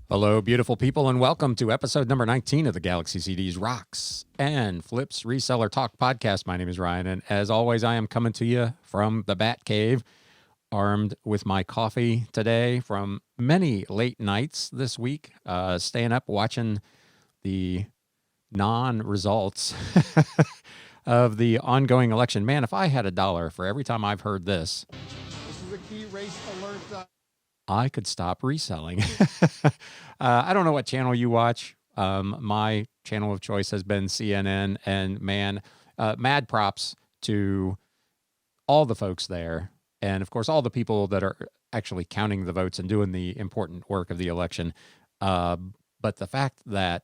Hello, beautiful people, and welcome to episode number 19 of the Galaxy CDs Rocks and Flips Reseller Talk podcast. My name is Ryan, and as always, I am coming to you from the Bat Cave, armed with my coffee today from many late nights this week, staying up watching the non-results of the ongoing election. Man, if I had $1 for every time I've heard this is a key race alert. I could stop reselling. I don't know what channel you watch. My channel of choice has been CNN, and man, mad props to all the folks there. And of course, all the people that are actually counting the votes and doing the important work of the election. But the fact that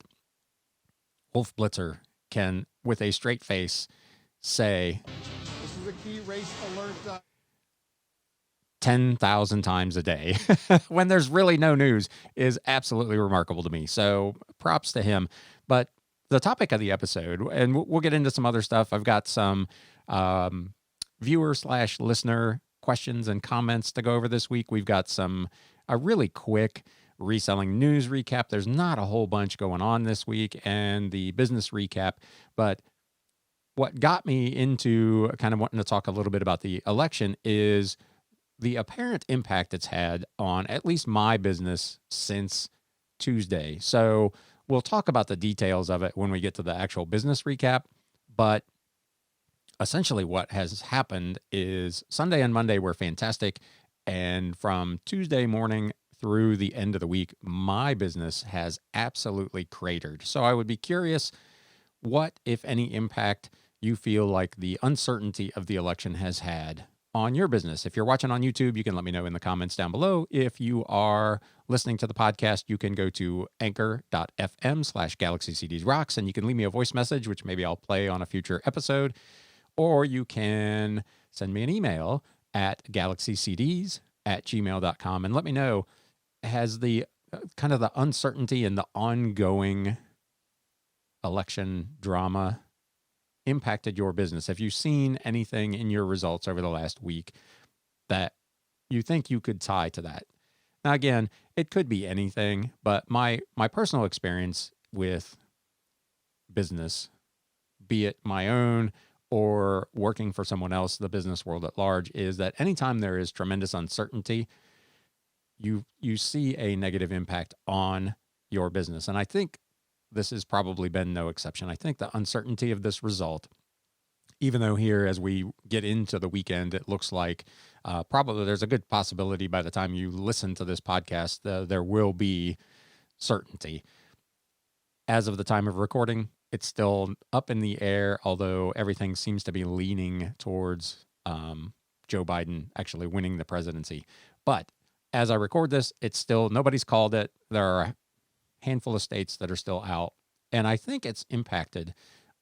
Wolf Blitzer can, with a straight face, say, "This is a key race alert," 10,000 times a day when there's really no news is absolutely remarkable to me. So props to him. But the topic of the episode, and we'll get into some other stuff. I've got some viewer/listener questions and comments to go over this week. We've got a really quick reselling news recap. There's not a whole bunch going on this week, and the business recap. But what got me into kind of wanting to talk a little bit about the election is the apparent impact it's had on at least my business since Tuesday. So we'll talk about the details of it when we get to the actual business recap. But essentially what has happened is Sunday and Monday were fantastic. And from Tuesday morning through the end of the week, my business has absolutely cratered. So I would be curious what, if any, impact you feel like the uncertainty of the election has had on your business. If you're watching on YouTube, you can let me know in the comments down below. If you are listening to the podcast, you can go to anchor.fm/GalaxyCDsRocks and you can leave me a voice message, which maybe I'll play on a future episode. Or you can send me an email at galaxycds@gmail.com and let me know, has the kind of the uncertainty and the ongoing election drama impacted your business? Have you seen anything in your results over the last week that you think you could tie to that? Now, again, it could be anything, but my personal experience with business, be it my own or working for someone else, the business world at large, is that anytime there is tremendous uncertainty, you see a negative impact on your business. And I think this has probably been no exception. I think the uncertainty of this result, even though here as we get into the weekend, it looks like probably there's a good possibility by the time you listen to this podcast, there will be certainty. As of the time of recording, it's still up in the air, although everything seems to be leaning towards Joe Biden actually winning the presidency. But as I record this, it's still, nobody's called it. There are handful of states that are still out. And I think it's impacted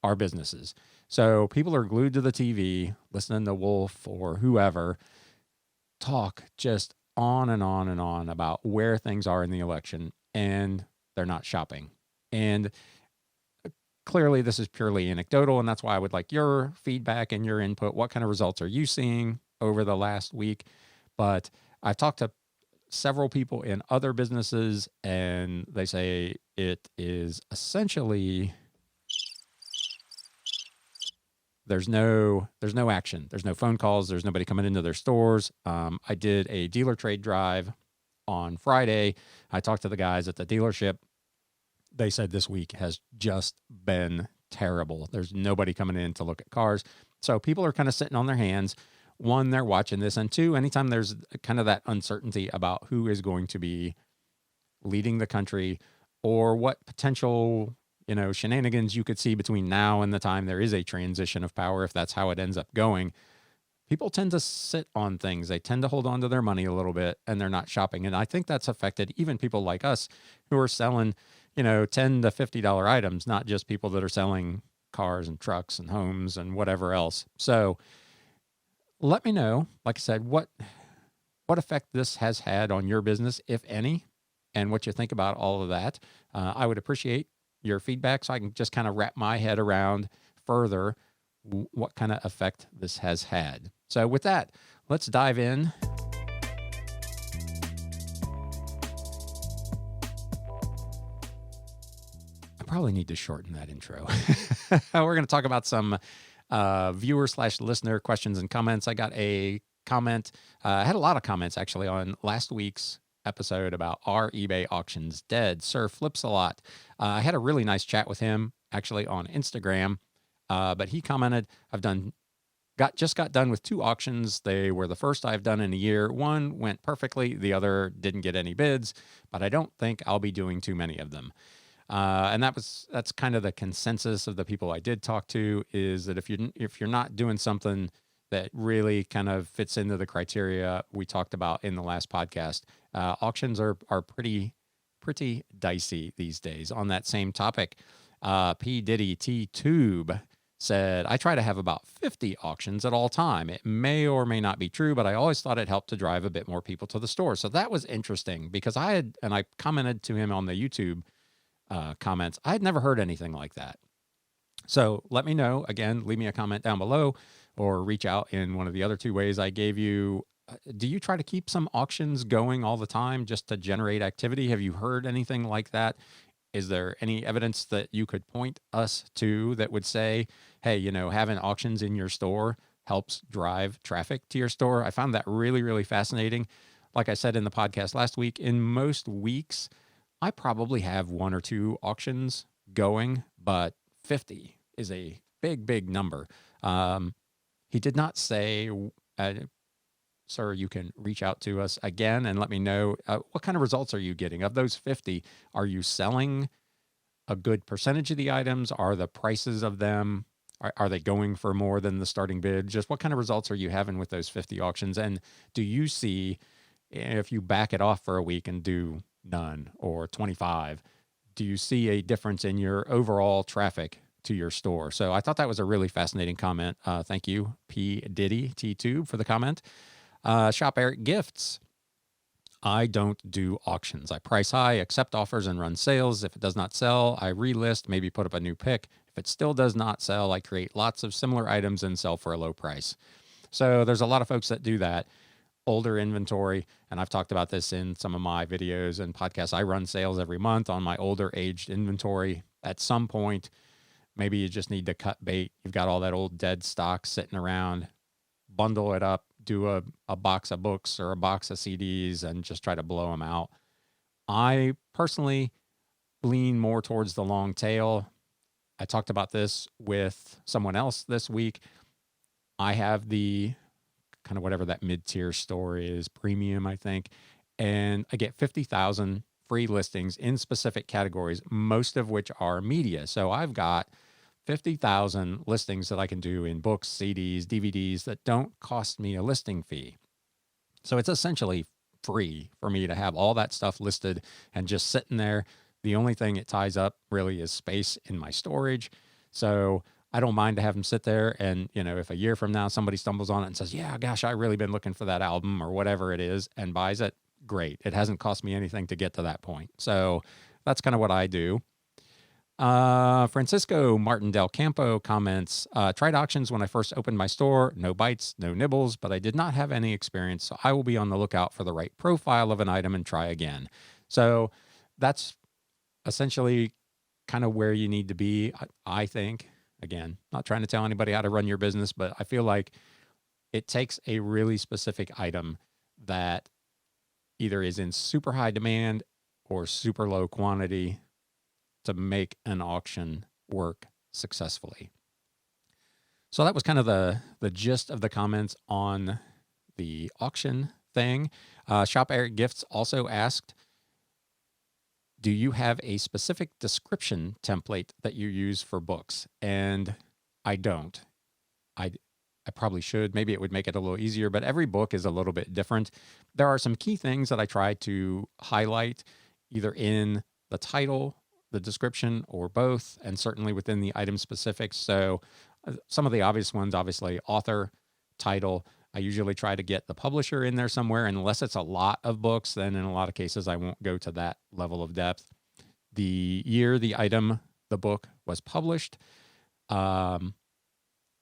our businesses. So people are glued to the TV, listening to Wolf or whoever talk just on and on and on about where things are in the election, and they're not shopping. And clearly this is purely anecdotal, and that's why I would like your feedback and your input. What kind of results are you seeing over the last week? But I've talked to several people in other businesses, and they say it is essentially there's no action. There's no phone calls. There's nobody coming into their stores. I did a dealer trade drive on Friday. I talked to the guys at the dealership. They said this week has just been terrible. There's nobody coming in to look at cars. So people are kind of sitting on their hands. One, they're watching this, and two, anytime there's kind of that uncertainty about who is going to be leading the country or what potential, shenanigans you could see between now and the time there is a transition of power, if that's how it ends up going, people tend to sit on things. They tend to hold on to their money a little bit, and they're not shopping. And I think that's affected even people like us who are selling, $10 to $50 items, not just people that are selling cars and trucks and homes and whatever else. So let me know, like I said, what effect this has had on your business, if any, and what you think about all of that. I would appreciate your feedback so I can just kind of wrap my head around further what kind of effect this has had. So with that, let's dive in. probably need to shorten that intro. We're going to talk about some viewer/listener questions and comments. I got a comment. I had a lot of comments actually on last week's episode about are eBay auctions dead? Sir flips a lot. I had a really nice chat with him actually on Instagram, but he commented, just got done with 2 auctions. They were the first I've done in a year. One went perfectly. The other didn't get any bids, but I don't think I'll be doing too many of them. And that's kind of the consensus of the people I did talk to, is that if you're not doing something that really kind of fits into the criteria we talked about in the last podcast, auctions are pretty dicey these days. On that same topic, P Diddy T Tube said, I try to have about 50 auctions at all time. It may or may not be true, but I always thought it helped to drive a bit more people to the store. So that was interesting, because I commented to him on the YouTube comments. I had never heard anything like that. So let me know. Again, leave me a comment down below or reach out in one of the other 2 ways I gave you. Do you try to keep some auctions going all the time just to generate activity? Have you heard anything like that? Is there any evidence that you could point us to that would say, hey, having auctions in your store helps drive traffic to your store? I found that really, really fascinating. Like I said in the podcast last week, in most weeks, I probably have 1 or 2 auctions going, but 50 is a big, big number. He did not say, sir, you can reach out to us again and let me know what kind of results are you getting. Of those 50, are you selling a good percentage of the items? Are the prices of them, are they going for more than the starting bid? Just what kind of results are you having with those 50 auctions? And do you see, if you back it off for a week and do none or 25, do you see a difference in your overall traffic to your store? So I thought that was a really fascinating comment. Thank you, P Diddy T2, for the comment. Shop Eric Gifts. I don't do auctions. I price high, accept offers, and run sales. If it does not sell, I relist, maybe put up a new pick. If it still does not sell, I create lots of similar items and sell for a low price. So there's a lot of folks that do that. Older inventory, and I've talked about this in some of my videos and podcasts. I run sales every month on my older aged inventory. At some point, maybe you just need to cut bait. You've got all that old dead stock sitting around, bundle it up, do a box of books or a box of CDs and just try to blow them out. I personally lean more towards the long tail. I talked about this with someone else this week. I have the kind of whatever that mid-tier store is, premium, I think, and I get 50,000 free listings in specific categories, most of which are media. So I've got 50,000 listings that I can do in books, CDs, DVDs that don't cost me a listing fee. So it's essentially free for me to have all that stuff listed and just sitting there. The only thing it ties up really is space in my storage. So I don't mind to have them sit there. And, if a year from now somebody stumbles on it and says, yeah, gosh, I really been looking for that album or whatever it is, and buys it, great. It hasn't cost me anything to get to that point. So that's kind of what I do. Francisco Martin Del Campo comments, tried auctions when I first opened my store. No bites, no nibbles, but I did not have any experience. So I will be on the lookout for the right profile of an item and try again. So that's essentially kind of where you need to be, I think. Again, not trying to tell anybody how to run your business, but I feel like it takes a really specific item that either is in super high demand or super low quantity to make an auction work successfully. So that was kind of the gist of the comments on the auction thing. Shop Eric Gifts also asked, do you have a specific description template that you use for books? And I don't. I probably should. Maybe it would make it a little easier, but every book is a little bit different. There are some key things that I try to highlight either in the title, the description, or both, and certainly within the item specifics. So some of the obvious ones, obviously, author, title. I usually try to get the publisher in there somewhere. Unless it's a lot of books, then in a lot of cases, I won't go to that level of depth. The year the item, the book, was published.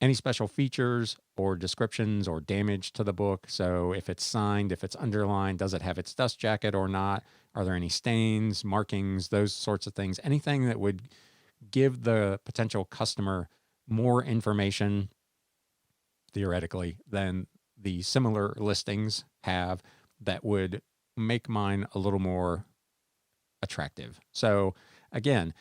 Any special features or descriptions or damage to the book. So if it's signed, if it's underlined, does it have its dust jacket or not? Are there any stains, markings, those sorts of things? Anything that would give the potential customer more information, theoretically, than the similar listings have that would make mine a little more attractive. So again,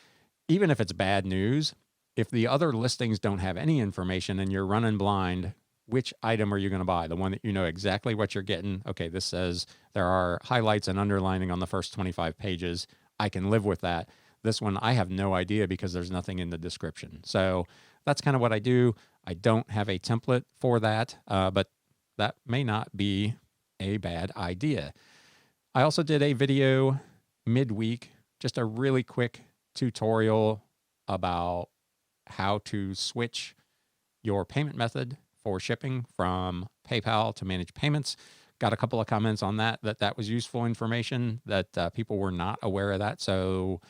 even if it's bad news, if the other listings don't have any information and you're running blind, which item are you going to buy? The one that you know exactly what you're getting. Okay, this says there are highlights and underlining on the first 25 pages. I can live with that. This one, I have no idea because there's nothing in the description. So that's kind of what I do. I don't have a template for that, but that may not be a bad idea. I also did a video midweek, just a really quick tutorial about how to switch your payment method for shipping from PayPal to manage payments. Got a couple of comments on that was useful information, that people were not aware of that. So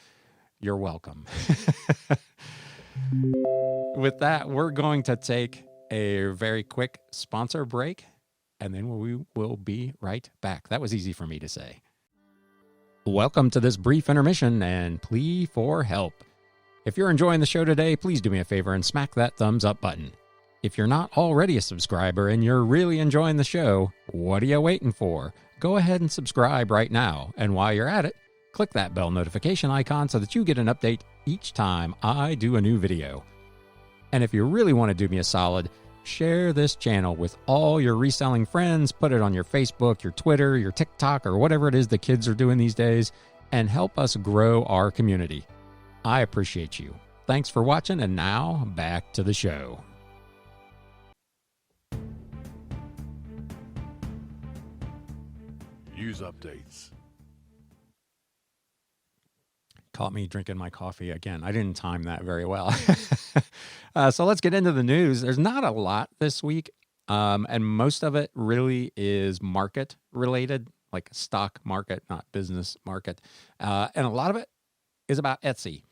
you're welcome. With that, we're going to take a very quick sponsor break, and then we will be right back. That was easy for me to say. Welcome to this brief intermission and plea for help. If you're enjoying the show today, please do me a favor and smack that thumbs up button. If you're not already a subscriber and you're really enjoying the show, what are you waiting for? Go ahead and subscribe right now. And while you're at it, click that bell notification icon so that you get an update each time I do a new video. And if you really want to do me a solid, share this channel with all your reselling friends, put it on your Facebook, your Twitter, your TikTok, or whatever it is the kids are doing these days, and help us grow our community. I appreciate you. Thanks for watching, and now back to the show. News updates. Caught me drinking my coffee again. I didn't time that very well. So let's get into the news. There's not a lot this week, and most of it really is market related, like stock market, not business market. And a lot of it is about Etsy.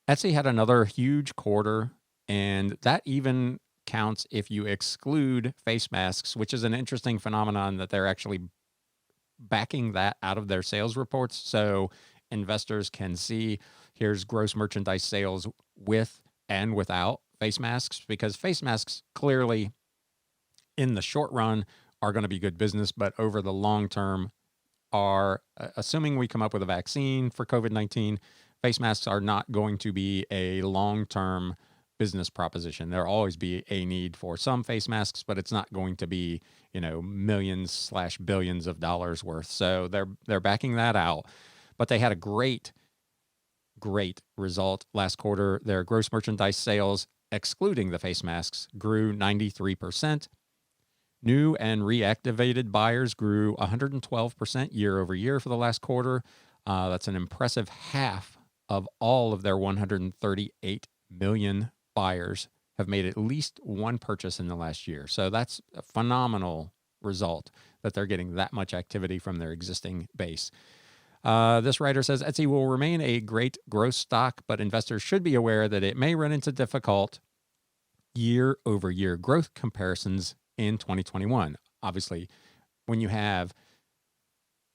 Etsy had another huge quarter, and that even counts if you exclude face masks, which is an interesting phenomenon that they're actually backing that out of their sales reports. So investors can see here's gross merchandise sales with and without face masks, because face masks clearly in the short run are going to be good business, but over the long term are, assuming we come up with a vaccine for COVID-19, face masks are not going to be a long-term business proposition. There'll always be a need for some face masks, but it's not going to be, millions/billions of dollars worth. So they're backing that out. But they had a great result last quarter. Their gross merchandise sales, excluding the face masks, grew 93%. New and reactivated buyers grew 112% year over year for the last quarter. That's an impressive half of all of their 138 million buyers have made at least one purchase in the last year. So that's a phenomenal result that they're getting that much activity from their existing base. This writer says Etsy will remain a great growth stock, but investors should be aware that it may run into difficult year-over-year growth comparisons in 2021. Obviously, when you have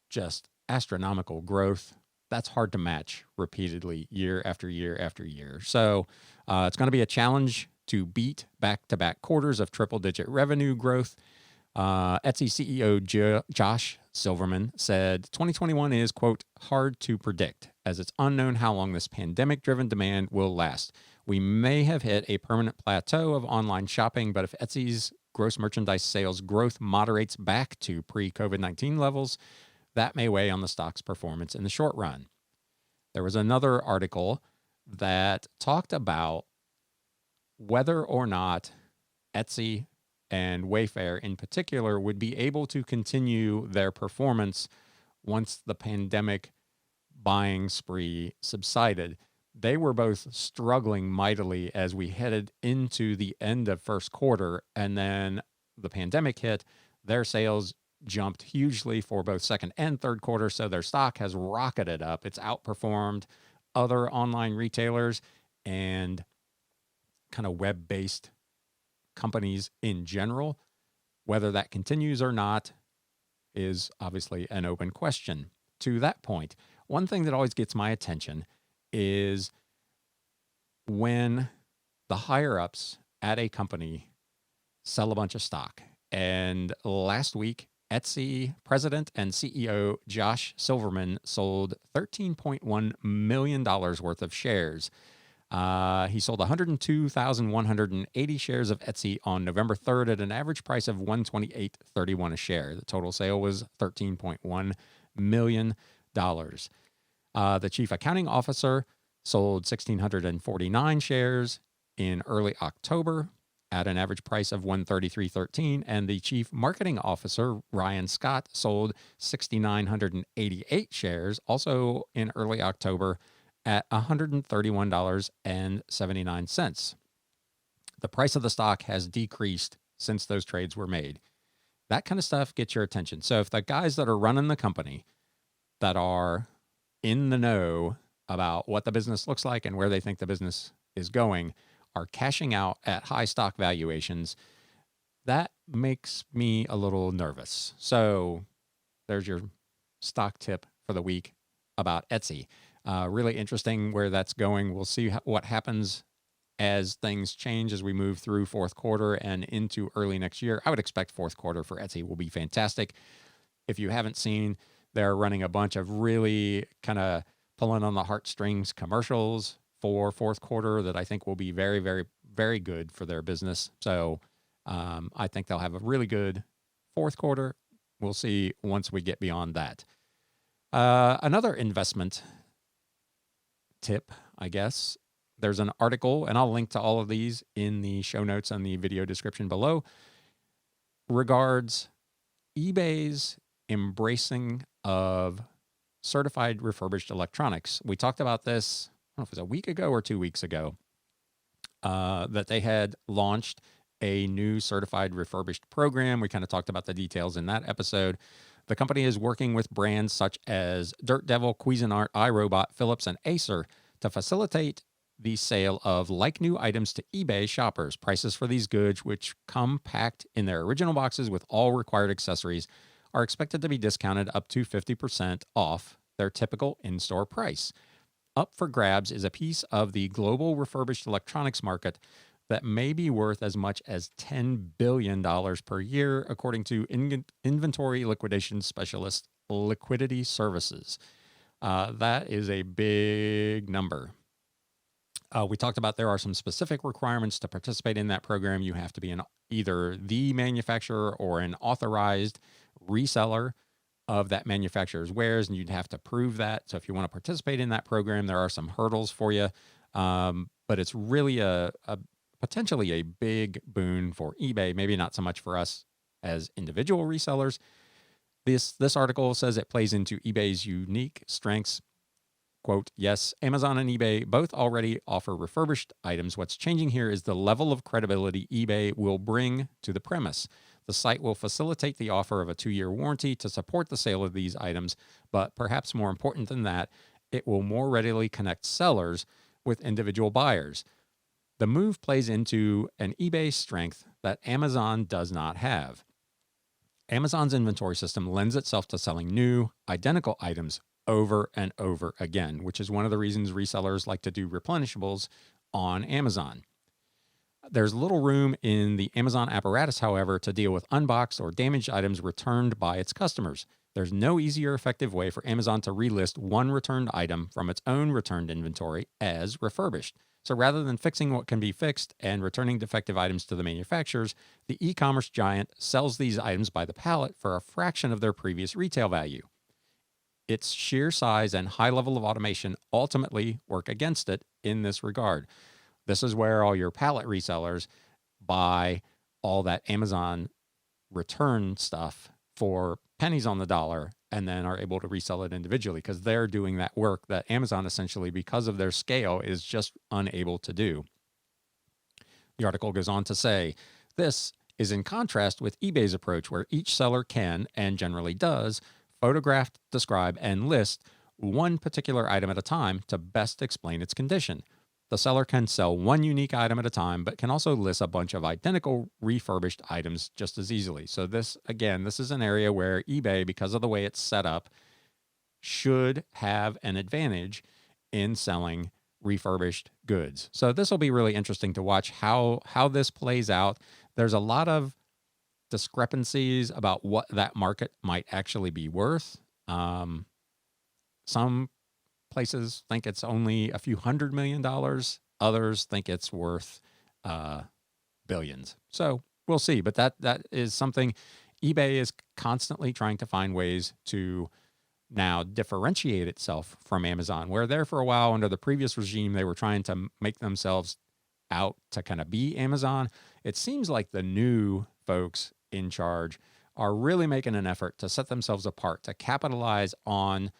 just astronomical growth, that's hard to match repeatedly year after year after year. So it's going to be a challenge to beat back-to-back quarters of triple-digit revenue growth. Etsy CEO Josh Silverman said 2021 is, quote, hard to predict, as it's unknown how long this pandemic-driven demand will last. We may have hit a permanent plateau of online shopping, but if Etsy's gross merchandise sales growth moderates back to pre-COVID-19 levels, that may weigh on the stock's performance in the short run. There was another article that talked about whether or not Etsy and Wayfair in particular would be able to continue their performance once the pandemic buying spree subsided. They were both struggling mightily as we headed into the end of first quarter, and then the pandemic hit. Their sales jumped hugely for both second and third quarter, so their stock has rocketed up. It's outperformed other online retailers and kind of web-based companies in general. Whether that continues or not is obviously an open question. To that point, one thing that always gets my attention is when the higher ups at a company sell a bunch of stock. And last week, Etsy president and CEO Josh Silverman sold $13.1 million worth of shares. He sold 102,180 shares of Etsy on November 3rd at an average price of $128.31 a share. The total sale was $13.1 million. The chief accounting officer sold 1,649 shares in early October at an average price of $133.13, and the chief marketing officer, Ryan Scott, sold 6,988 shares, also in early October, at $131.79. The price of the stock has decreased since those trades were made. That kind of stuff gets your attention. So if the guys that are running the company that are in the know about what the business looks like and where they think the business is going are cashing out at high stock valuations, that makes me a little nervous. So there's your stock tip for the week about Etsy. Really interesting where that's going. We'll see what happens as things change as we move through fourth quarter and into early next year. I would expect fourth quarter for Etsy will be fantastic. If you haven't seen, they're running a bunch of really kind of pulling on the heartstrings commercials for fourth quarter that I think will be very, very, very good for their business. So I think they'll have a really good fourth quarter. We'll see once we get beyond that. Another investment tip, I guess. There's an article, and I'll link to all of these in the show notes and the video description below, regards eBay's embracing of certified refurbished electronics. We talked about this, I don't know if it was a week ago or 2 weeks ago, that they had launched a new certified refurbished program. We kind of talked about the details in that episode. The company is working with brands such as Dirt Devil, Cuisinart, iRobot, Philips, and Acer to facilitate the sale of like-new items to eBay shoppers. Prices for these goods, which come packed in their original boxes with all required accessories, are expected to be discounted up to 50% off their typical in-store price. Up for grabs is a piece of the global refurbished electronics market that may be worth as much as $10 billion per year, according to inventory liquidation specialist Liquidity Services. That is a big number. We talked about there are some specific requirements to participate in that program. You have to be either the manufacturer or an authorized reseller of that manufacturer's wares, and you'd have to prove that. So if you want to participate in that program, there are some hurdles for you. But it's really a potentially a big boon for eBay, maybe not so much for us as individual resellers. This article says it plays into eBay's unique strengths. Quote, yes, Amazon and eBay both already offer refurbished items. What's changing here is the level of credibility eBay will bring to the premise. The site will facilitate the offer of a 2-year warranty to support the sale of these items, but perhaps more important than that, it will more readily connect sellers with individual buyers. The move plays into an eBay strength that Amazon does not have. Amazon's inventory system lends itself to selling new, identical items over and over again, which is one of the reasons resellers like to do replenishables on Amazon. There's little room in the Amazon apparatus, however, to deal with unboxed or damaged items returned by its customers. There's no easy or effective way for Amazon to relist one returned item from its own returned inventory as refurbished. So rather than fixing what can be fixed and returning defective items to the manufacturers, the e-commerce giant sells these items by the pallet for a fraction of their previous retail value. Its sheer size and high level of automation ultimately work against it in this regard. This is where all your pallet resellers buy all that Amazon return stuff for pennies on the dollar and then are able to resell it individually because they're doing that work that Amazon essentially, because of their scale, is just unable to do. The article goes on to say, this is in contrast with eBay's approach where each seller can, and generally does, photograph, describe, and list one particular item at a time to best explain its condition. The seller can sell one unique item at a time, but can also list a bunch of identical refurbished items just as easily. So this is an area where eBay, because of the way it's set up, should have an advantage in selling refurbished goods. So this will be really interesting to watch how this plays out. There's a lot of discrepancies about what that market might actually be worth. Some places think it's only a few $100 million. Others think it's worth billions. So we'll see. But that is something eBay is constantly trying to find ways to now differentiate itself from Amazon, where there for a while under the previous regime, they were trying to make themselves out to kind of be Amazon. It seems like the new folks in charge are really making an effort to set themselves apart, to capitalize on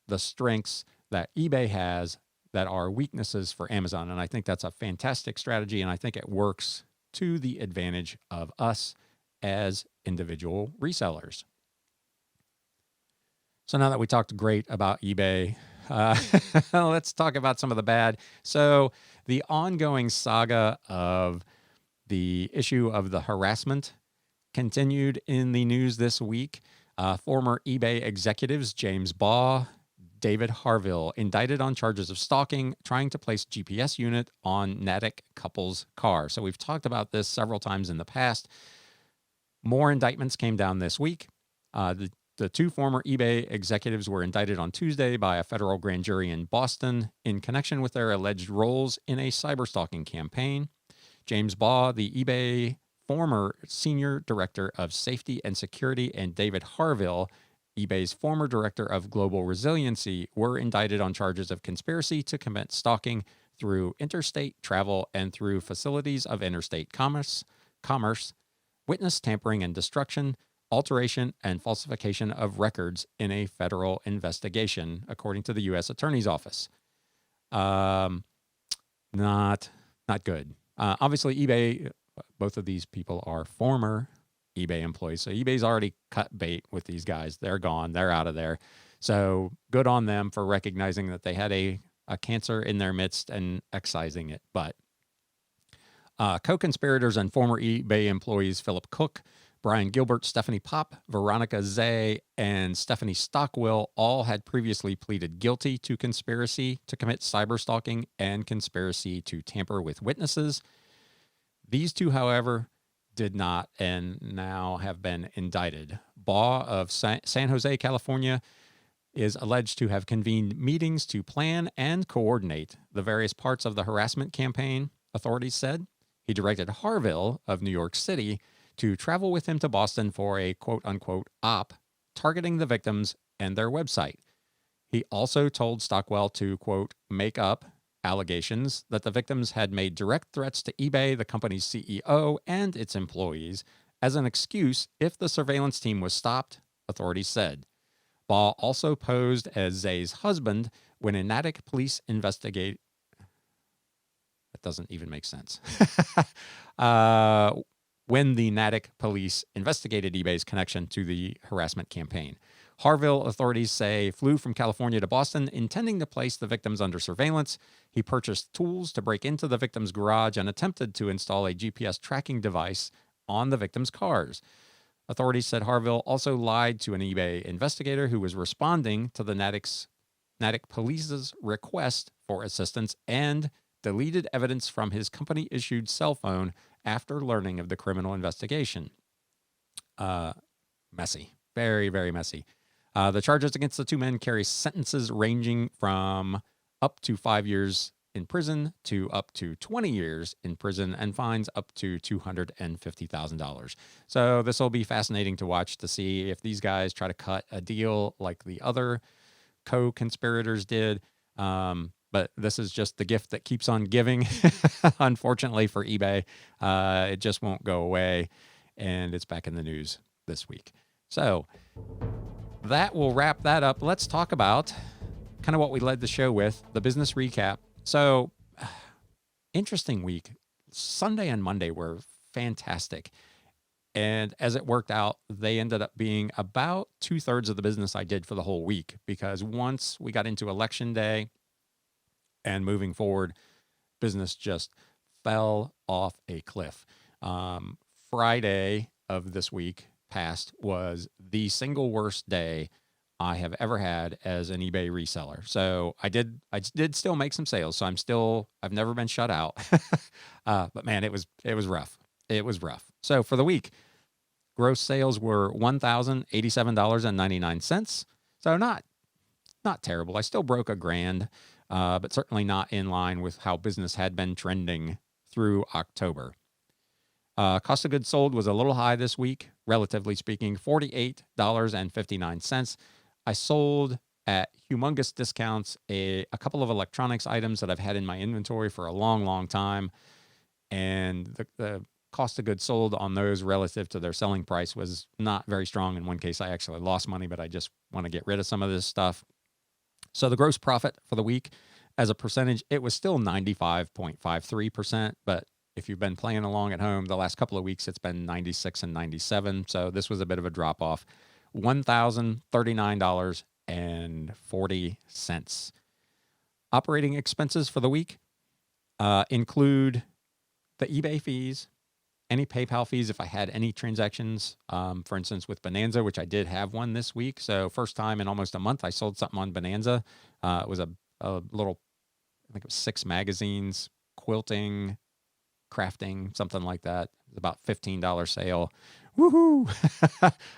the strengths that eBay has that are weaknesses for Amazon. And I think that's a fantastic strategy. And I think it works to the advantage of us as individual resellers. So now that we talked great about eBay, let's talk about some of the bad. So the ongoing saga of the issue of the harassment continued in the news this week. Former eBay executives James Baugh, David Harville, indicted on charges of stalking, trying to place GPS unit on Natick couple's car. So we've talked about this several times in the past. More indictments came down this week. The two former eBay executives were indicted on Tuesday by a federal grand jury in Boston in connection with their alleged roles in a cyberstalking campaign. James Baugh, the eBay former senior director of safety and security, and David Harville, eBay's former director of global resiliency, were indicted on charges of conspiracy to commit stalking through interstate travel and through facilities of interstate commerce, witness tampering and destruction, alteration and falsification of records in a federal investigation, according to the U.S. Attorney's Office. Not good. Obviously, eBay, both of these people are former eBay employees. So eBay's already cut bait with these guys. They're gone. They're out of there. So good on them for recognizing that they had a cancer in their midst and excising it. But co-conspirators and former eBay employees Philip Cook, Brian Gilbert, Stephanie Pop, Veronica Zay, and Stephanie Stockwell all had previously pleaded guilty to conspiracy to commit cyberstalking and conspiracy to tamper with witnesses. These two, however, did not and now have been indicted. Baugh of San Jose, California, is alleged to have convened meetings to plan and coordinate the various parts of the harassment campaign, authorities said. He directed Harville of New York City to travel with him to Boston for a quote-unquote op targeting the victims and their website. He also told Stockwell to, quote, make up allegations that the victims had made direct threats to eBay, the company's CEO, and its employees as an excuse if the surveillance team was stopped, authorities said. Baugh also posed as Zay's husband when a Natick police investigate. That doesn't even make sense. When the Natick police investigated eBay's connection to the harassment campaign. Harville, authorities say, flew from California to Boston intending to place the victims under surveillance. He purchased tools to break into the victim's garage and attempted to install a GPS tracking device on the victims' cars. Authorities said Harville also lied to an eBay investigator who was responding to the Natick police's request for assistance and deleted evidence from his company-issued cell phone after learning of the criminal investigation. Messy. Very, very messy. The charges against the two men carry sentences ranging from up to 5 years in prison to up to 20 years in prison and fines up to $250,000. So this will be fascinating to watch to see if these guys try to cut a deal like the other co-conspirators did. But this is just the gift that keeps on giving, unfortunately for eBay. It just won't go away, and it's back in the news this week. So that will wrap that up. Let's talk about kind of what we led the show with, the business recap. So interesting week. Sunday and Monday were fantastic. And as it worked out, they ended up being about 2/3 of the business I did for the whole week, because once we got into election day and moving forward, business just fell off a cliff. Friday of this week past was the single worst day I have ever had as an eBay reseller. So I did still make some sales. So I've never been shut out. But man, it was rough. It was rough. So for the week, gross sales were $1,087.99. So not terrible. I still broke $1,000, but certainly not in line with how business had been trending through October. Cost of goods sold was a little high this week, relatively speaking, $48.59. I sold at humongous discounts a couple of electronics items that I've had in my inventory for a long, long time. And the cost of goods sold on those relative to their selling price was not very strong. In one case, I actually lost money, but I just want to get rid of some of this stuff. So the gross profit for the week, as a percentage, it was still 95.53%. But if you've been playing along at home, the last couple of weeks, it's been 96 and 97. So this was a bit of a drop off. $1,039.40. Operating expenses for the week include the eBay fees, any PayPal fees if I had any transactions, for instance, with Bonanza, which I did have one this week. So first time in almost a month, I sold something on Bonanza. It was a little, I think it was 6 magazines, quilting, crafting, something like that. It was about $15 sale. Woohoo!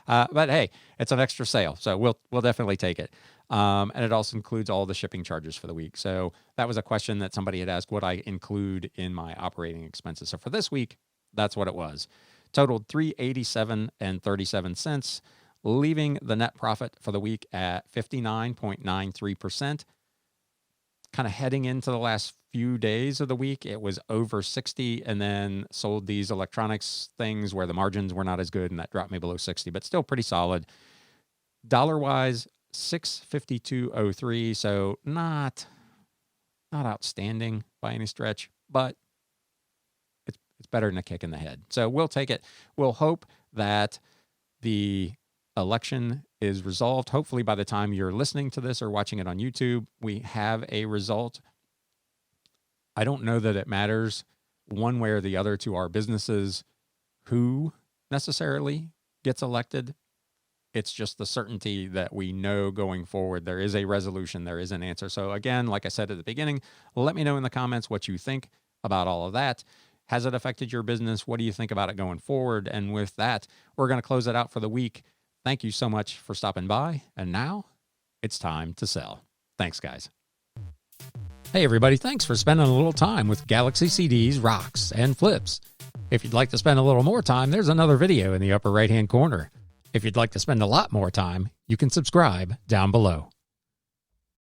But hey, it's an extra sale, so we'll definitely take it. And it also includes all the shipping charges for the week. So that was a question that somebody had asked, what I include in my operating expenses. So for this week, that's what it was. Totaled $387.37, leaving the net profit for the week at 59.93%. Kind of heading into the last few days of the week, it was over 60, and then sold these electronics things where the margins were not as good, and that dropped me below 60, but still pretty solid. Dollar-wise, $652.03, so not outstanding by any stretch, but it's better than a kick in the head. So we'll take it. We'll hope that the election is resolved. Hopefully by the time you're listening to this or watching it on YouTube, we have a result. I don't know that it matters one way or the other to our businesses who necessarily gets elected. It's just the certainty that we know going forward there is a resolution, there is an answer. So again, like I said at the beginning, let me know in the comments what you think about all of that. Has it affected your business? What do you think about it going forward? And with that, we're going to close it out for the week. Thank you so much for stopping by. And now it's time to sell. Thanks, guys. Hey, everybody. Thanks for spending a little time with Galaxy CDs, Rocks, and Flips. If you'd like to spend a little more time, there's another video in the upper right-hand corner. If you'd like to spend a lot more time, you can subscribe down below.